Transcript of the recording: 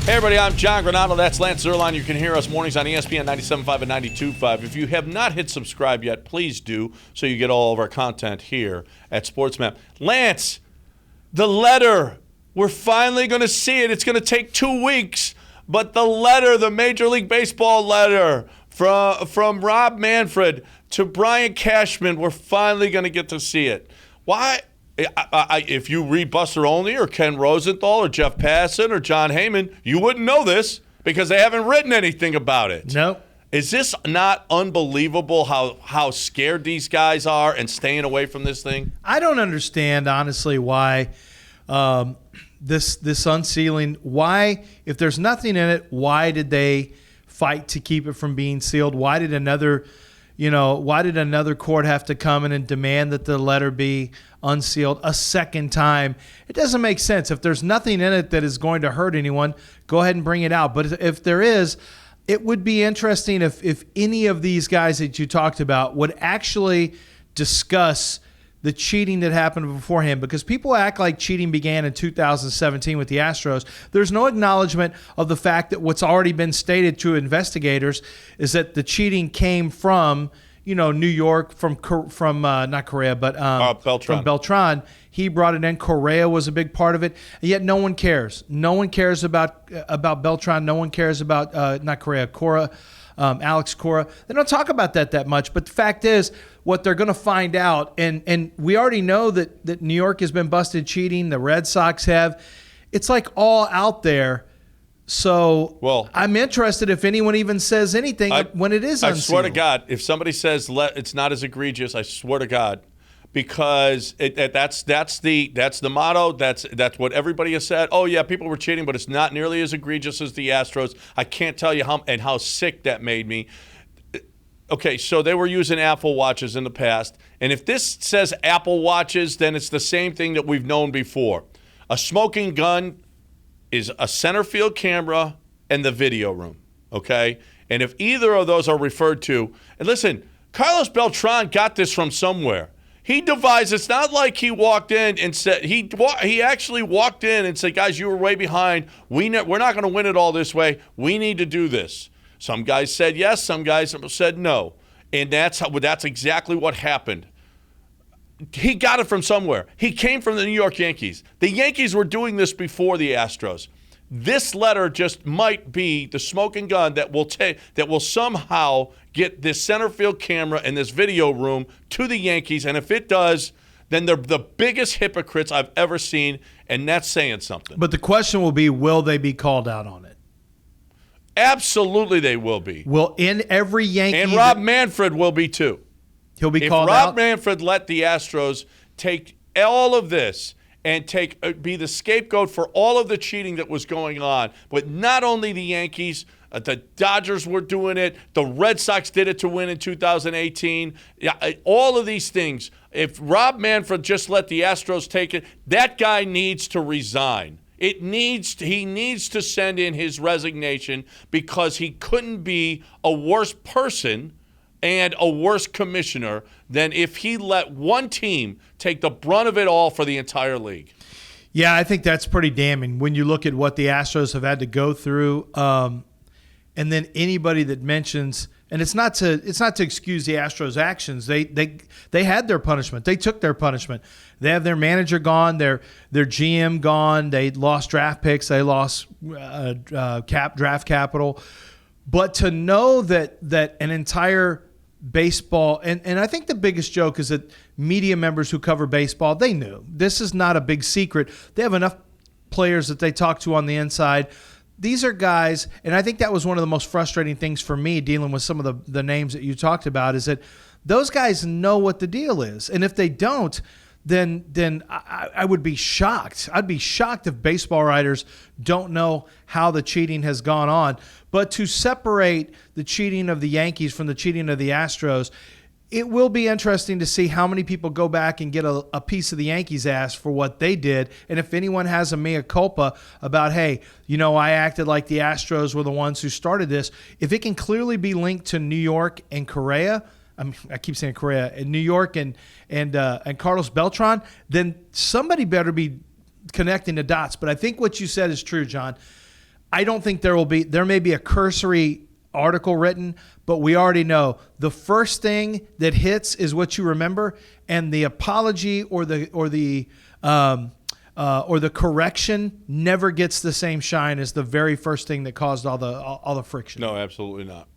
Hey everybody, I'm John Granato. That's Lance Zierlein. You can hear us mornings on ESPN 97.5 and 92.5. If you have not hit subscribe yet, please do so you get all of our content here at SportsMap. Lance, the letter, we're finally going to see it. It's going to take 2 weeks, but the letter, the Major League Baseball letter from Rob Manfred to Brian Cashman, we're finally going to get to see it. Why? If you read Buster Olney or Ken Rosenthal or Jeff Passan or John Heyman, you wouldn't know this because they haven't written anything about it. Nope. Is this not unbelievable how scared these guys are and staying away from this thing? I don't understand, honestly, why this unsealing, why, if there's nothing in it, why did they fight to keep it from being sealed? Why did another court have to come in and demand that the letter be unsealed a second time? It doesn't make sense. If there's nothing in it that is going to hurt anyone, go ahead and bring it out. But if there is, it would be interesting if any of these guys that you talked about would actually discuss the cheating that happened beforehand, because people act like cheating began in 2017 with the Astros. There's no acknowledgement of the fact that what's already been stated to investigators is that the cheating came from, New York, from not Correa, but Beltran. From Beltran. He brought it in. Correa was a big part of it, and yet no one cares. No one cares about Beltran. No one cares about not Correa, Cora. Alex Cora. They don't talk about that much, but the fact is what they're going to find out, and we already know that New York has been busted cheating, the Red Sox have. It's like all out there. So I'm interested if anyone even says anything when it is unsealed. I swear to God, if somebody says it's not as egregious, I swear to God, because that's the motto. That's what everybody has said. Oh yeah, people were cheating, but it's not nearly as egregious as the Astros. I can't tell you how sick that made me. Okay, so they were using Apple Watches in the past, and if this says Apple Watches, then it's the same thing that we've known before. A smoking gun is a center field camera and the video room. Okay, and if either of those are referred to, and listen, Carlos Beltran got this from somewhere. He devised. It's not like he walked in and said he actually walked in and said, "Guys, you were way behind. We're not going to win it all this way. We need to do this." Some guys said yes. Some guys said no, and that's exactly what happened. He got it from somewhere. He came from the New York Yankees. The Yankees were doing this before the Astros. This letter just might be the smoking gun that will somehow get this center field camera and this video room to the Yankees. And if it does, then they're the biggest hypocrites I've ever seen, and that's saying something. But the question will be, will they be called out on it? Absolutely they will be. Will in every Yankee... And Rob Manfred will be too. He'll be called out? If Rob Manfred let the Astros take all of this and be the scapegoat for all of the cheating that was going on, but not only the Yankees, the Dodgers were doing it, the Red Sox did it to win in 2018, all of these things. If Rob Manfred just let the Astros take it, that guy needs to resign. He needs to send in his resignation, because he couldn't be a worse person and a worse commissioner than if he let one team take the brunt of it all for the entire league. Yeah, I think that's pretty damning when you look at what the Astros have had to go through. And then anybody that mentions, and it's not to excuse the Astros' actions. They had their punishment. They took their punishment. They have their manager gone, their GM gone. They lost draft picks. They lost draft capital. But to know that an entire baseball, and I think the biggest joke is that media members who cover baseball, they knew. This is not a big secret. They have enough players that they talk to on the inside. These are guys, and I think that was one of the most frustrating things for me dealing with some of the names that you talked about, is that those guys know what the deal is. And if they don't, then I would be shocked. I'd be shocked if baseball writers don't know how the cheating has gone on. But to separate the cheating of the Yankees from the cheating of the Astros, it will be interesting to see how many people go back and get a piece of the Yankees' ass for what they did. And if anyone has a mea culpa about, hey, I acted like the Astros were the ones who started this, if it can clearly be linked to New York and Correa, I keep saying Correa, and New York and Carlos Beltran, then somebody better be connecting the dots. But I think what you said is true, John. I don't think there may be a cursory article written, but we already know the first thing that hits is what you remember, and the apology or the correction never gets the same shine as the very first thing that caused all the friction. No, absolutely not.